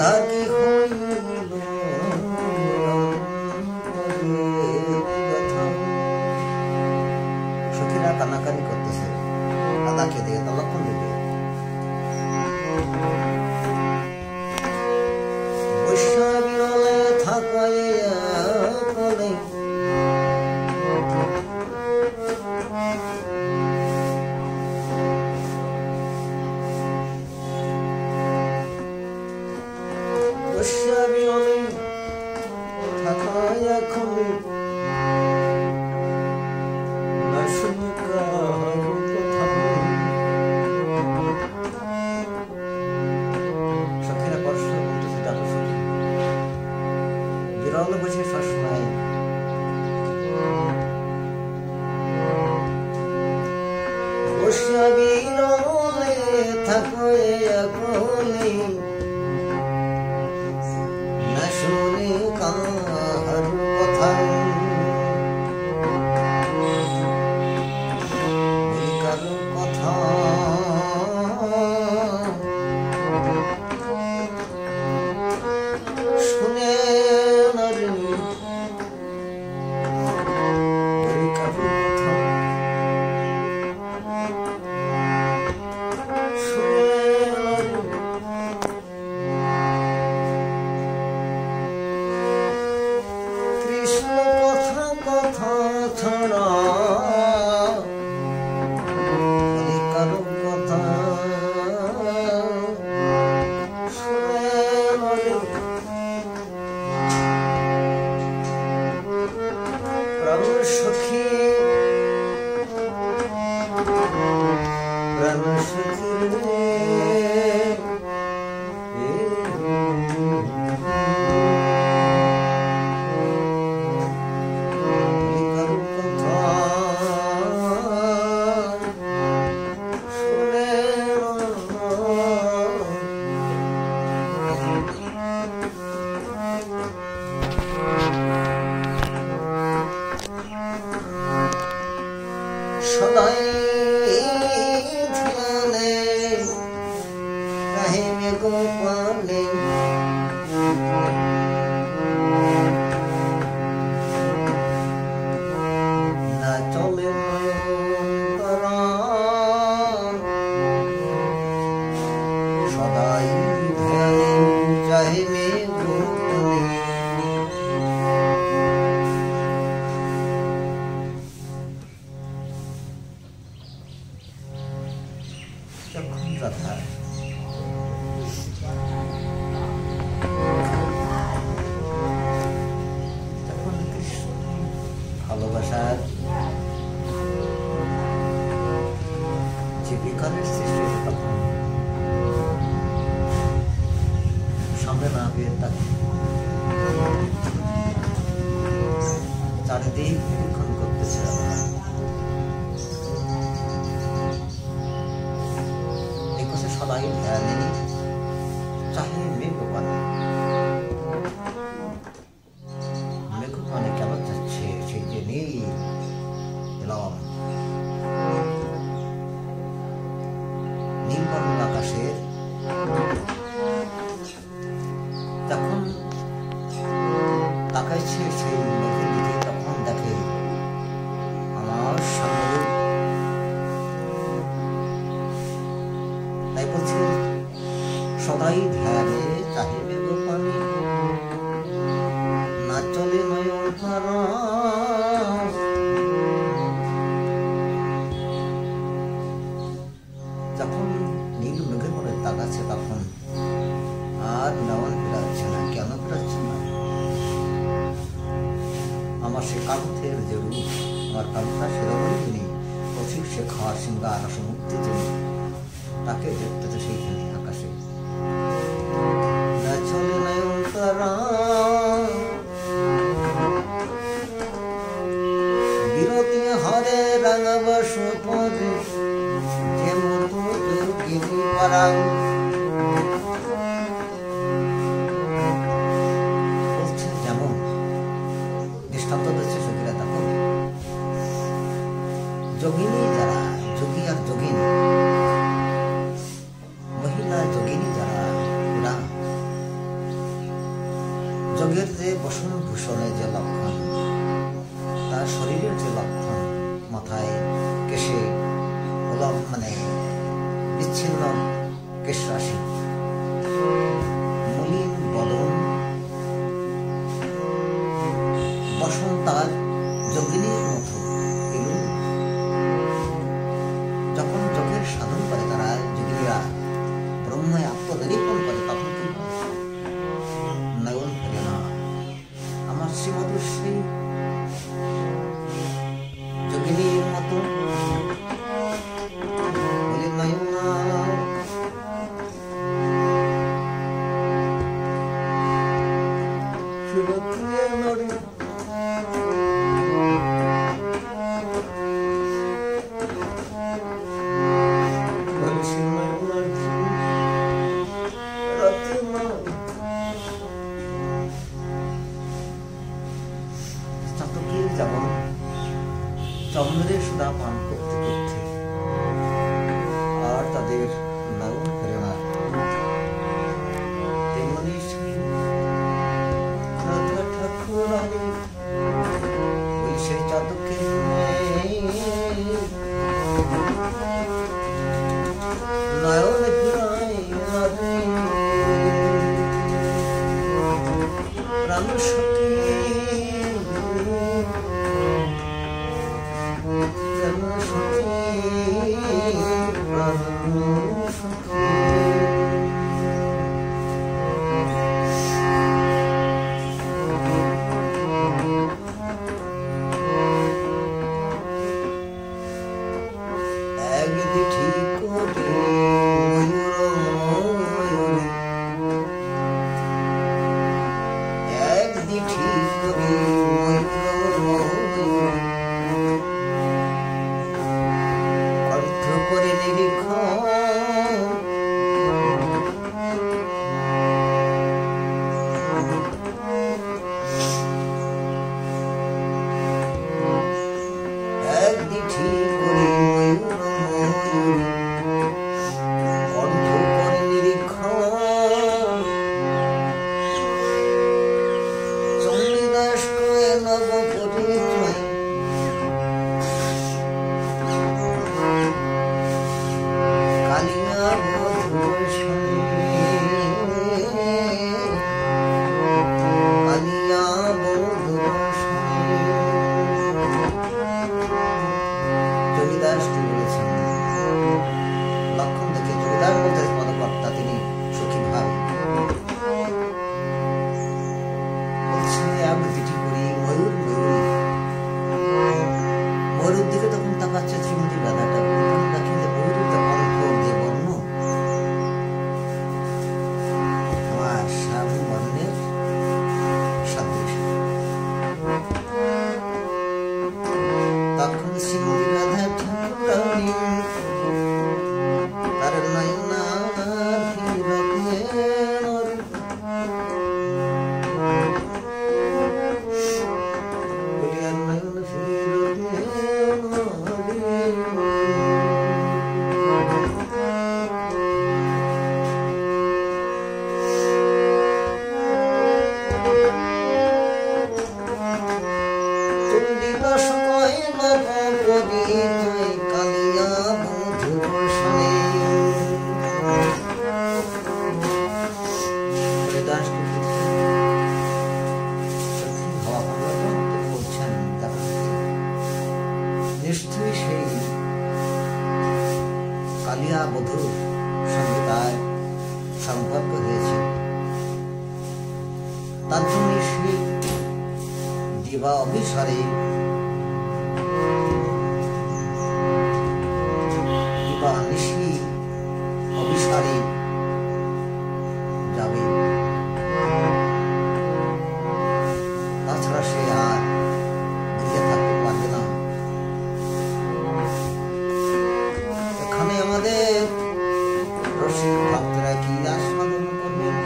রাধাকে হইল সখীরা কান্নাকানি করতেছে রাধাকে দিয়ে তলক্ষণ দিবে বৈশ্যাবিরলে থাকাইয়া কলে বৈশ্যাবিরলে থাকাইয়া কলে না শুনি কাহারো কথা সখীরা পরস্পর বলতেছে জানো সখী বিরল বসে সবসময় বসিয়া বিরলে থাকাইয়া কলে না শুনি কাহারো কথা কারো কথা শুনে না রে কারো কথা শুনে না রে কৃষ্ণ কথা কথা ছাড়া কারো কথা শুনে না রে প্রাণ সখী প্রাণ সখী রে কারো কথা শুনে সদাই ধ্যানে কাহিনী গোপালে না চলে সদাই ধ্যানে চাহিবে গোপালে যখন রাধা যখন কৃষ্ণ ভালোবাসার যে বিকারের সৃষ্টি তখন সামনে না পেয়ে তাকে চারিদিক নিরীক্ষণ করতেছে সদাই ধ্যানে চাহে মেঘপানে মেঘপানে কেন যাচ্ছে সেই যে নেই এলাম নীলবর্ণ আকাশের তখন তাকাইছে সেই মেঘের দিকে তখন দেখে আমার সামনে তাই বলছি সদাই ধ্যানে চাহিবে গোপালে না চলে নয়ন তারা যখন নীল মেঘের পরে তাকাচ্ছে তখন আর নয়ন ফেরাচ্ছে না কেন ফেরাচ্ছে না আমার সে কান্থের যে রূপ আমার কান্থা সেরকমই তিনি কৌশিক শেখা সিংহার মুক্তি যিনি তাকে দেখতে সেইখানে আকাশে না চলে নয়ন তারা বিরতি হরে রাঙাবাস পদে যে মতো যোগিনী পারা বলছে যেমন দৃষ্টান্ত দিচ্ছে সখীরা তখন যোগিনী যারা যোগী আর যোগিনী মহিলা যোগিনী যারা যোগের যে বসন ভূষণের যে লক্ষণ, তার শরীরের যে লক্ষণ, মাথায় কেশে মানে বিচ্ছিন্ন কেশ রাশি, মলিন বদন, বসন তার যোগিনীর মতো এগুলো। যখন যোগের সাধন করে তারা যোগিনীরা ব্রহ্মে আত্মনিরূপণ করে, তখন কি নয়ন ফেরে না। আমার শ্রীমধুর সেই যোগিনীর মতো বলে নয়ন যেমন চন্দ্রের সুধা পান করতে করতে আর তাদের নয়ন ফেরে না, তেমনি ঠাকুর ওই সেই চাতকে নয়ন ফিরাই প্রাণ সখী নিশ্চয়ই সেই কালিয়া বধূর সঙ্গে তার সম্পর্ক হয়েছে। তার জন্য সেই দিবা অভিসারে দিবা নিশি অভিসারে যাবে, তাছাড়া সে আর ঘুরে থাকতে পারবে না। এখানে আমাদের রসিক ভক্তরা কি আস্বাদন করবেন?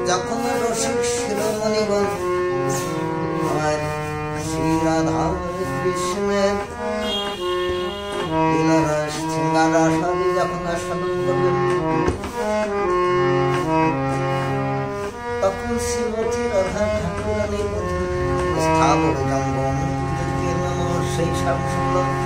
যখন রসিক শিরোমণিগণ আমার শ্রী রাধা কৃষ্ণের লীলারস শৃঙ্গার রসাদি যখন আস্বাদন করবেন, শ্যাম সুন্দর